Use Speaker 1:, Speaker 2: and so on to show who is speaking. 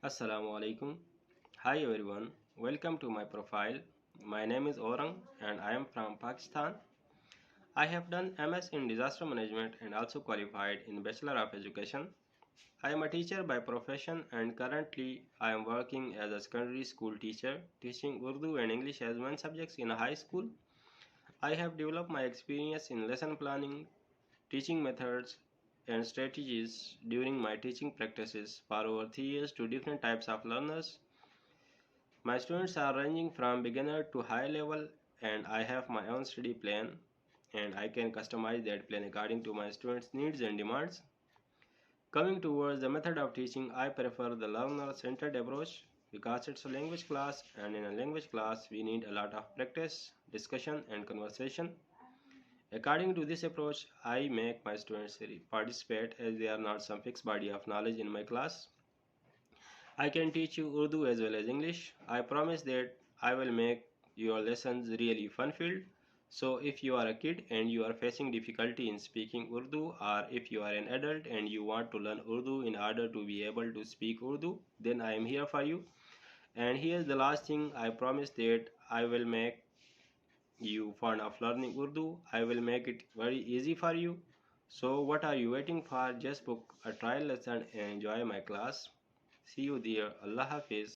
Speaker 1: Assalamu alaikum. Hi everyone. Welcome to my profile. My name is Orang and I am from Pakistan. I have done MS in disaster management and also qualified in Bachelor of Education. I am a teacher by profession and currently I am working as a secondary school teacher teaching Urdu and English as one subjects in a high school. I have developed my experience in lesson planning, teaching methods and strategies during my teaching practices for over 3 years to different types of learners. My students are ranging from beginner to high level and I have my own study plan and I can customize that plan according to my students' needs and demands. Coming towards the method of teaching, I prefer the learner-centered approach because it's a language class and in a language class we need a lot of practice, discussion and conversation. According to this approach, I make my students participate as they are not some fixed body of knowledge in my class. I can teach you Urdu as well as English. I promise that I will make your lessons really fun filled. So if you are a kid and you are facing difficulty in speaking Urdu or if you are an adult and you want to learn Urdu in order to be able to speak Urdu, then I am here for you. And here's the last thing, I promise that I will make you fond of learning Urdu. I will make it very easy for you. So what are you waiting for? Just book a trial lesson and enjoy my class. See you there. Allah Hafiz.